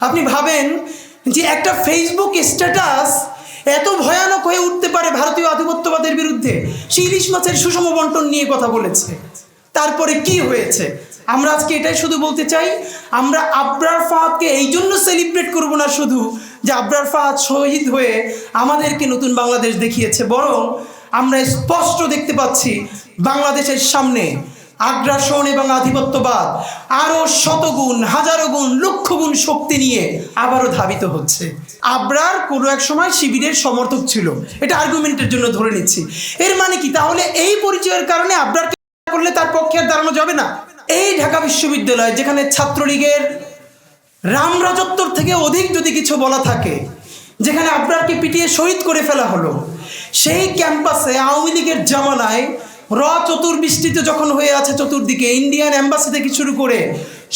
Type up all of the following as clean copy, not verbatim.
আপনি ভাবেন যে একটা ফেসবুক স্ট্যাটাস এত ভয়ানক হয়ে উঠতে পারে ভারতীয় আধিপত্যবাদের বিরুদ্ধে। সে ইলিশ মাছের সুষম বন্টন নিয়ে কথা বলেছে, তারপরে কি হয়েছে। আমরা আজকে এটাই শুধু বলতে চাই, আমরা আবরার ফাহাদকে এই জন্য সেলিব্রেট করব না শুধু যে আবরার ফাহাদ শহীদ হয়ে আমাদেরকে নতুন বাংলাদেশ দেখিয়েছে, বরং আমরা স্পষ্ট দেখতে পাচ্ছি বাংলাদেশের সামনে আগ্রাসন এবং আধিপত্যবাদ আরও শতগুণ, হাজারো গুণ, লক্ষ গুণ শক্তি নিয়ে আবারও ধাবিত হচ্ছে। আবরার কোনো এক সময় শিবিরের সমর্থক ছিল, এটা আর্গুমেন্টের জন্য ধরে নিচ্ছি। এর মানে কি, তাহলে এই পরিচয়ের কারণে আবরারকে করলে তার পক্ষে আর দাঁড়ানো যাবে না? এই ঢাকা বিশ্ববিদ্যালয়, যেখানে ছাত্রলীগের রামরাজত্বর থেকে অধিক যদি কিছু বলা থাকে, যেখানে আবরারকে পিটিয়ে শহীদ করে ফেলা হলো, সেই ক্যাম্পাসে আওয়ামী লীগের জামানায় চতুর্বৃষ্টিতে যখন হয়ে আছে চতুর্দিকে, ইন্ডিয়ান এম্বাসি থেকে শুরু করে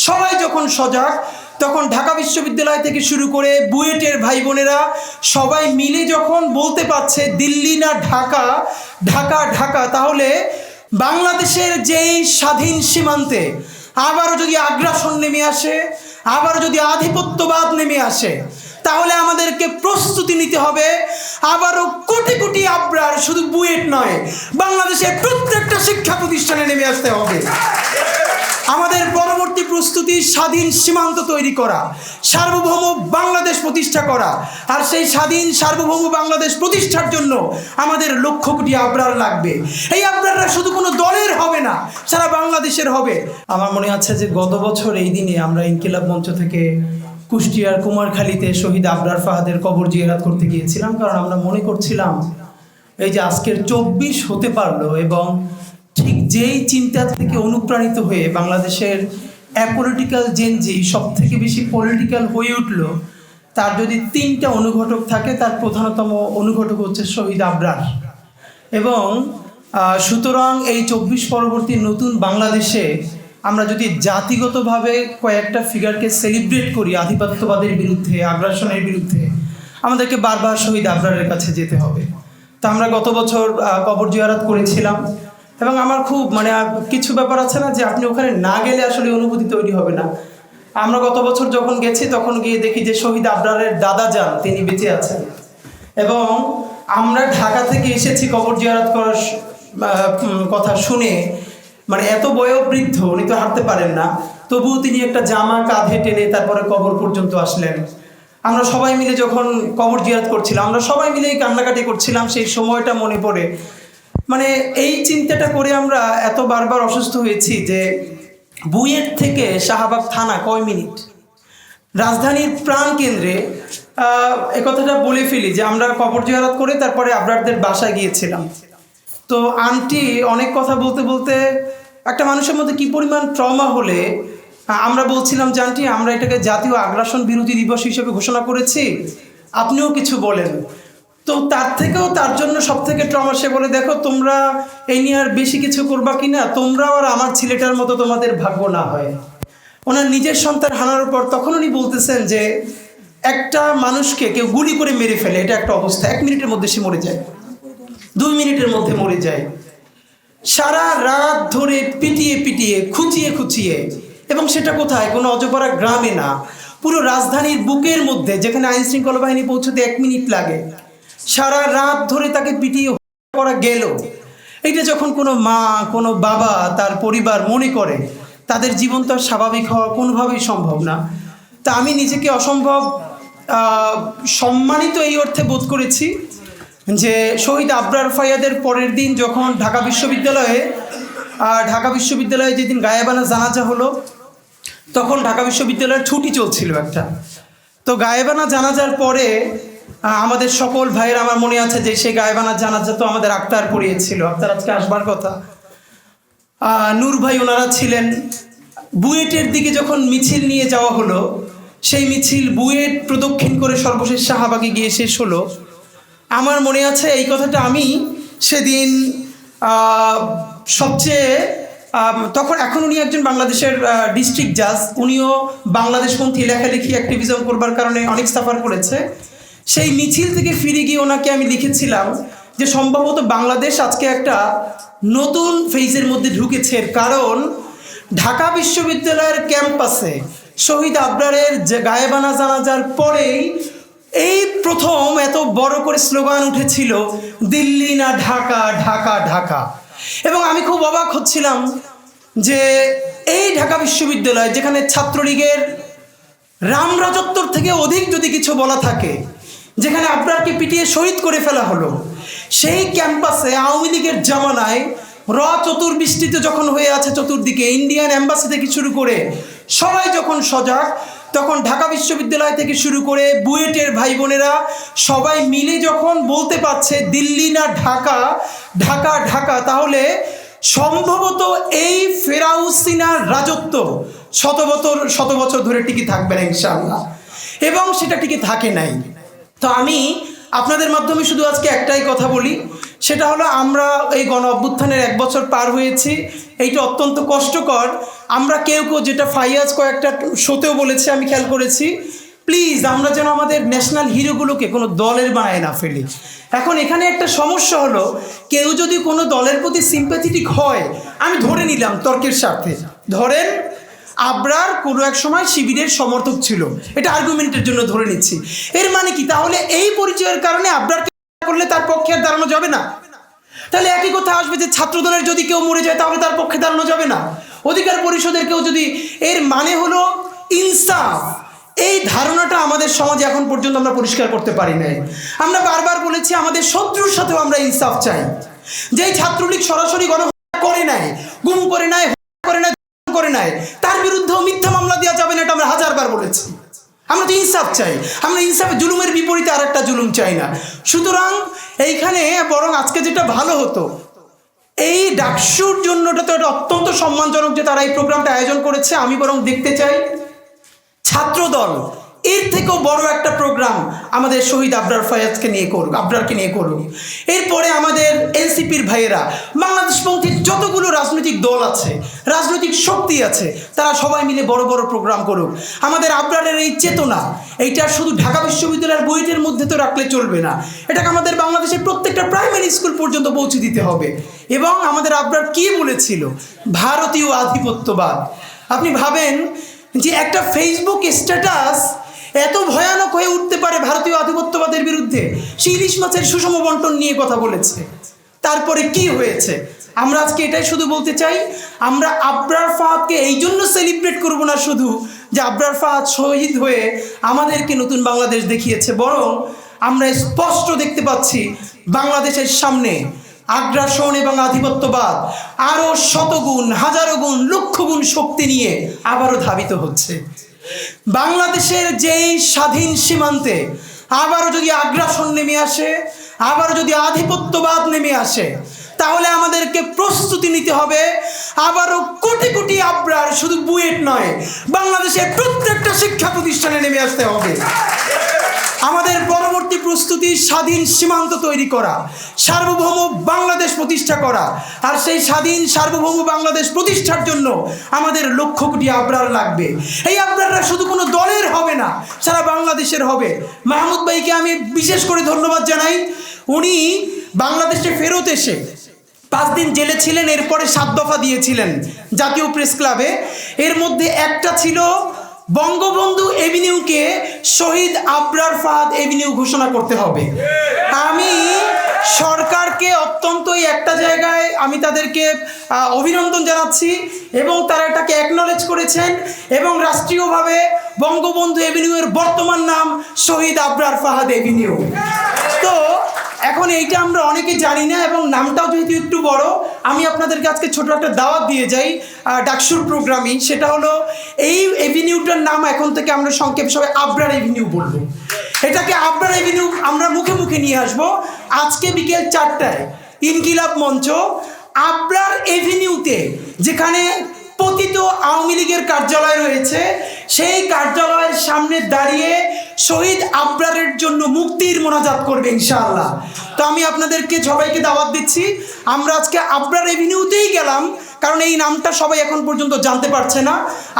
সবাই যখন সজাগ, তখন ঢাকা বিশ্ববিদ্যালয় থেকে শুরু করে বুয়েটের ভাই বোনেরা সবাই মিলে যখন বলতে পারছে দিল্লি না ঢাকা, ঢাকা ঢাকা, তাহলে বাংলাদেশের যেই স্বাধীন সীমান্তে আবারও যদি আগ্রাসন নেমে আসে, আবারও যদি আধিপত্যবাদ নেমে আসে, তাহলে আমাদেরকে প্রস্তুতি নিতে হবে আবারও কোটি কোটি আবরার, শুধু বুয়েট নয়, বাংলাদেশের প্রত্যেকটা শিক্ষা প্রতিষ্ঠানে নেমে আসতে হবে। আমাদের পরবর্তী প্রস্তুতি স্বাধীন সীমান্ত তৈরি করা, সার্বভৌম বাংলাদেশ প্রতিষ্ঠা করা। আর সেই স্বাধীন সার্বভৌম বাংলাদেশ প্রতিষ্ঠার জন্য আমাদের লক্ষ কোটি আবরার লাগবে। এই আবরাররা শুধু কোনো দলের হবে না, সারা বাংলাদেশের হবে। আমার মনে আছে যে গত বছর এই দিনে আমরা ইনকিলাব মঞ্চ থেকে কুষ্টিয়ার কুমারখালীতে শহীদ আবরার ফাহাদের কবর জিয়ারত করতে গিয়েছিলাম, কারণ আমরা মনে করছিলাম এই যে আজকের 24 হতে পারলো, এবং ঠিক যেই চিন্তা থেকে অনুপ্রাণিত হয়ে বাংলাদেশের অ্যাপলিটিক্যাল জেনজি সব থেকে বেশি পলিটিক্যাল হয়ে উঠল, তার যদি 3টা অনুঘটক থাকে, তার প্রধানতম অনুঘটক হচ্ছে শহীদ আবরার। এবং সুতরাং এই 24 পরবর্তী নতুন বাংলাদেশে আমরা যদি জাতিগতভাবে কয়েকটা ফিগারকে সেলিব্রেট করি আধিপত্যবাদের বিরুদ্ধে, আগ্রাসনের বিরুদ্ধে, আমাদেরকে বারবার শহীদ আবরারের কাছে যেতে হবে। তা আমরা গত বছর কবর জিয়ারত করেছিলাম, এবং আমার খুব কিছু ব্যাপার আছে না যে আপনি ওখানে না গেলে আসলে অনুভূতি তৈরি হবে না। আমরা গত বছর যখন গেছি তখন গিয়ে দেখি যে শহীদ আবরারের দাদা যান, তিনি বেঁচে আছেন, এবং আমরা ঢাকা থেকে এসেছি কবর জিয়ারত করার কথা শুনে, এত বয়োবৃদ্ধ, উনি তো হাঁটতে পারেন না, তবুও তিনি একটা জামা কাঁধে টেনে তারপরে কবর পর্যন্ত আসলেন। আমরা সবাই মিলে যখন কবর জিয়ারত করছিলাম, আমরা সবাই মিলে কান্নাকাটি করছিলাম, সেই সময়টা মনে পড়ে। এই চিন্তাটা করে আমরা এত বারবার অসুস্থ হয়েছি যে বুয়েট থেকে শাহবাগ থানা কয় মিনিট, রাজধানীর প্রাণ কেন্দ্রে। এ কথাটা বলে ফেলি যে আমরা কবর জিয়ারত করে তারপরে আবরারদের বাসায় গিয়েছিলাম। তো আন্টি অনেক কথা বলতে বলতে একটা মানুষের মধ্যে কি পরিমাণ ট্রমা হলে আমরা বলছিলাম যে আন্টি, আমরা এটাকে জাতীয় আগ্রাসন বিরোধী দিবস হিসেবে ঘোষণা করেছি, আপনিও কিছু বলেন। তো তার জন্য সব থেকে ট্রমা, সে বলে দেখো তোমরা এই নিয়ে আর বেশি কিছু করবা কিনা, তোমরাও আর আমার ছেলেটার মতো তোমাদের ভাগ্য না হয়। ওনার নিজের সন্তান হারানোর পর তখন উনি বলতেছেন যে একটা মানুষকে কেউ গুলি করে মেরে ফেলে, এটা একটা অবস্থা, 1 মিনিটের মধ্যে সে মরে যায়, 2 মিনিটের মধ্যে মরে যায়, সারা রাত ধরে পিটিয়ে পিটিয়ে, খুঁচিয়ে খুঁচিয়ে, এবং সেটা কোথায়, কোনো অজপাড়া গ্রামে না, পুরো রাজধানীর বুকের মধ্যে, যেখানে আইন শৃঙ্খলা বাহিনী পৌঁছতে 1 মিনিট লাগে, সারা রাত ধরে তাকে পিটিয়ে করা গেল। এটা যখন কোনো মা, কোনো বাবা, তার পরিবার মনে করে, তাদের জীবন তো আর স্বাভাবিক হওয়া কোনোভাবেই সম্ভব না। তা আমি নিজেকে অসম্ভব সম্মানিত এই অর্থে বোধ করেছি যে শহীদ আবরার ফায়াদের পরের দিন যখন ঢাকা বিশ্ববিদ্যালয়ে যেদিন গায়েবানা জানাজা হলো, তখন ঢাকা বিশ্ববিদ্যালয়ের ছুটি চলছিল একটা। তো গায়েবানা জানাজার পরে আমাদের সকল ভাইয়ের, আমার মনে আছে যে সেই গায়েবানা জানাজা তো আমাদের আক্তার পড়িয়েছিল, আক্তার আজকে আসবার কথা, নূর ভাই ওনারা ছিলেন। বুয়েটের দিকে যখন মিছিল নিয়ে যাওয়া হলো, সেই মিছিল বুয়েট প্রদক্ষিণ করে সর্বশেষ শাহবাগে গিয়ে শেষ হলো। আমার মনে আছে এই কথাটা আমি সেদিন সবচেয়ে এখন উনি একজন বাংলাদেশের ডিস্ট্রিক্ট জাজ, উনিও বাংলাদেশপন্থী লেখালেখি অ্যাক্টিভিজম করবার কারণে অনেক সাফার করেছে। সেই মিছিল থেকে ফিরে গিয়ে ওনাকে আমি লিখেছিলাম যে সম্ভবত বাংলাদেশ আজকে একটা নতুন ফেজের মধ্যে ঢুকেছে, কারণ ঢাকা বিশ্ববিদ্যালয়ের ক্যাম্পাসে শহীদ আবরারের যে গায়েবানা জানাজার পরেই এই প্রথম এত বড় করে স্লোগান উঠেছিল, দিল্লি না ঢাকা, ঢাকা ঢাকা। এবং আমি খুব অবাক হচ্ছিলাম যে এই ঢাকা বিশ্ববিদ্যালয়, যেখানে ছাত্রলীগের রামরাজত্বর থেকে অধিক যদি কিছু বলা থাকে, যেখানে আবরারকে পিটিয়ে শহীদ করে ফেলা হলো, সেই ক্যাম্পাসে আওয়ামী লীগের জামানায় চতুর্বৃষ্টিতে যখন হয়ে আছে চতুর্দিকে, ইন্ডিয়ান এম্বাসি থেকে শুরু করে সবাই যখন সজাগ, তখন ঢাকা বিশ্ববিদ্যালয় থেকে শুরু করে বুয়েটের ভাই বোনেরা সবাই মিলে যখন বলতে পারছে দিল্লি না ঢাকা, ঢাকা ঢাকা, তাহলে সম্ভবত এই ফেরাউসিনার রাজত্ব শত বছর ধরে টিকে থাকবে না ইনশাআল্লাহ। এবং সেটা টিকে থাকে নাই। তো আমি আপনাদের মাধ্যমে শুধু আজকে একটাই কথা বলি, সেটা হলো আমরা এই গণ অভ্যুত্থানের 1 বছর পার হয়েছি, এইটা অত্যন্ত কষ্টকর। আমরা কেউ যেটা ফাইয়াজ কয়েকটা শোতেও বলেছে, আমি খেয়াল করেছি, প্লিজ আমরা যেন আমাদের ন্যাশনাল হিরোগুলোকে কোনো দলের বানায় না ফেলি। এখন এখানে একটা সমস্যা হলো, কেউ যদি কোনো দলের প্রতি সিম্প্যাথেটিক হয়, আমি ধরে নিলাম তর্কের স্বার্থে, ধরেন আবরার কোনো এক সময় শিবিরের সমর্থক ছিল, এটা আর্গুমেন্টের জন্য ধরে নিচ্ছি, এর মানে কি তাহলে এই পরিচয়ের কারণে আবরারকে করলে তার পক্ষে আর দাঁড়ানো যাবে না? তাহলে একই কথা আসবে যে ছাত্রদলের যদি কেউ মরে যায় তাহলে তার পক্ষে দাঁড়ানো যাবে না? অধিকার পরিষদের কেউ যদি, এর মানে হলো ইনসাফ। এই ধারণাটা আমাদের সমাজে এখন পর্যন্ত আমরা পরিষ্কার করতে পারি নাই। আমরা বারবার বলেছি আমাদের শত্রুর সাথেও আমরা ইনসাফ চাই। যেই ছাত্রলীগ সরাসরি গণহত্যা করে নাই, গুম করে নাই, করে নাই, তার বিরুদ্ধেও মিথ্যা মামলা দেওয়া যাবে না, এটা আমরা 1000 বার বলেছি। আমরা তো ইনসাফ চাই, আমরা ইনসাফে জুলুমের বিপরীতে আর একটা জুলুম চাই না। সুতরাং এইখানে বরং আজকে যেটা ভালো হতো, এই ডাকসুর জন্যটা তো এটা অত্যন্ত সম্মানজনক যে তারা এই প্রোগ্রামটা আয়োজন করেছে। আমি বরং দেখতে চাই ছাত্রদল এর থেকেও বড় একটা প্রোগ্রাম আমাদের শহীদ আবরারকে নিয়ে করুক। এরপরে আমাদের এনসিপির ভাইয়েরা, বাংলাদেশপন্থী যতগুলো রাজনৈতিক দল আছে, রাজনৈতিক শক্তি আছে, তারা সবাই মিলে বড় বড় প্রোগ্রাম করুক। আমাদের আবরারের এই চেতনা, এইটা শুধু ঢাকা বিশ্ববিদ্যালয়ের বুয়েটের মধ্যে তো রাখলে চলবে না, এটাকে আমাদের বাংলাদেশের প্রত্যেকটা প্রাইমারি স্কুল পর্যন্ত পৌঁছে দিতে হবে। এবং আমাদের আবরার কি বলেছিল, ভারতীয় আধিপত্যবাদ। আপনি ভাবেন যে একটা ফেসবুক স্ট্যাটাস এত ভয়ানক হয়ে উঠতে পারে ভারতীয় আধিপত্যবাদের বিরুদ্ধে। সে ইলিশ মাছের সুষম বন্টন নিয়ে কথা বলেছে, তারপরে কি হয়েছে। আমরা আজকে এটাই শুধু বলতে চাই, আমরা আবরার ফাহাদকে এই জন্য সেলিব্রেট করব না শুধু যে আবরার ফাহাদ শহীদ হয়ে আমাদেরকে নতুন বাংলাদেশ দেখিয়েছে, বরং আমরা স্পষ্ট দেখতে পাচ্ছি বাংলাদেশের সামনে আগ্রাসন এবং আধিপত্যবাদ আরও শতগুণ, হাজারো গুণ, লক্ষ গুণ শক্তি নিয়ে আবারও ধাবিত হচ্ছে। বাংলাদেশের যেই স্বাধীন সীমান্তে আবারও যদি আগ্রাসন নেমে আসে, আবারও যদি আধিপত্যবাদ নেমে আসে, তাহলে আমাদেরকে প্রস্তুতি নিতে হবে। আবারও কোটি কোটি আবরার শুধু বুয়েট নয়, বাংলাদেশের প্রত্যেকটা শিক্ষা প্রতিষ্ঠানে নেমে আসতে হবে। আমাদের পরবর্তী প্রস্তুতি স্বাধীন সীমান্ত তৈরি করা, সার্বভৌম বাংলাদেশ প্রতিষ্ঠা করা। আর সেই স্বাধীন সার্বভৌম বাংলাদেশ প্রতিষ্ঠার জন্য আমাদের লক্ষ কোটি আবরার লাগবে। এই আবরাররা শুধু কোনো দলের হবে না, সারা বাংলাদেশের হবে। মাহমুদ ভাইকে আমি বিশেষ করে ধন্যবাদ জানাই। উনি বাংলাদেশে ফেরত এসে 5 দিন জেলে ছিলেন, এরপরে 7 দফা দিয়েছিলেন জাতীয় প্রেস ক্লাবে। এর মধ্যে একটা ছিল বঙ্গবন্ধু এভিনিউকে শহীদ আবরার ফাহাদ এভিনিউ ঘোষণা করতে হবে। আমি সরকারকে অত্যন্ত একটা জায়গায় আমি তাদেরকে অভিনন্দন জানাচ্ছি, এবং তারা এটাকে অ্যাকনলেজ করেছেন, এবং রাষ্ট্রীয়ভাবে বঙ্গবন্ধু এভিনিউয়ের বর্তমান নাম শহীদ আবরার ফাহাদ এভিনিউ। তো এখন এইটা আমরা অনেকে জানি না, এবং নামটাও যেহেতু একটু বড়, আমি আপনাদেরকে আজকে ছোট একটা দাওয়াত দিয়ে যাই ডাকসুর প্রোগ্রামই। সেটা হলো এই এভিনিউটার নাম এখন থেকে আমরা সংক্ষেপ সবাই আবরার এভিনিউ বলবো। এটাকে আবরার এভিনিউ আমরা মুখে মুখে নিয়ে আসবো। আজকে বিকেল 4টায় ইনকিলাব মঞ্চ আবরার এভিনিউতে, যেখানে পতিত আওয়ামী লীগের কার্যালয় রয়েছে, সেই কার্যালয়ের সামনে দাঁড়িয়ে শহীদ আবরারের জন্য মুক্তির মোনাজাত করবে ইনশাআল্লাহ। তো আমি আপনাদেরকে সবাইকে দাওয়াত দিচ্ছি। আমরা আজকে আবরার এভিনিউতেই গেলাম, কারণ এই নামটা সবাই এখন পর্যন্ত জানতে পারছে না।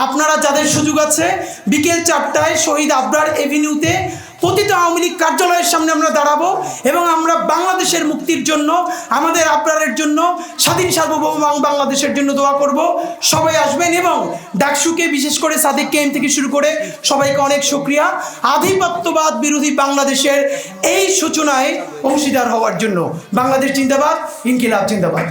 আপনারা যাদের সুযোগ আছে, বিকেল 4টায় শহীদ আবরার এভিনিউতে পতিত আওয়ামী লীগ কার্যালয়ের সামনে আমরা দাঁড়াবো এবং আমরা বাংলাদেশের মুক্তির জন্য, আমাদের আপনারের জন্য, স্বাধীন সার্বভৌম বাংলাদেশের জন্য দোয়া করব। সবাই আসবেন এবং ডাকসুকে, বিশেষ করে সাদেক কেএম থেকে শুরু করে সবাইকে অনেক শুকরিয়া আধিপত্যবাদ বিরোধী বাংলাদেশের এই সূচনায় অংশীদার হওয়ার জন্য। বাংলাদেশ জিন্দাবাদ, ইনকিলাব জিন্দাবাদ।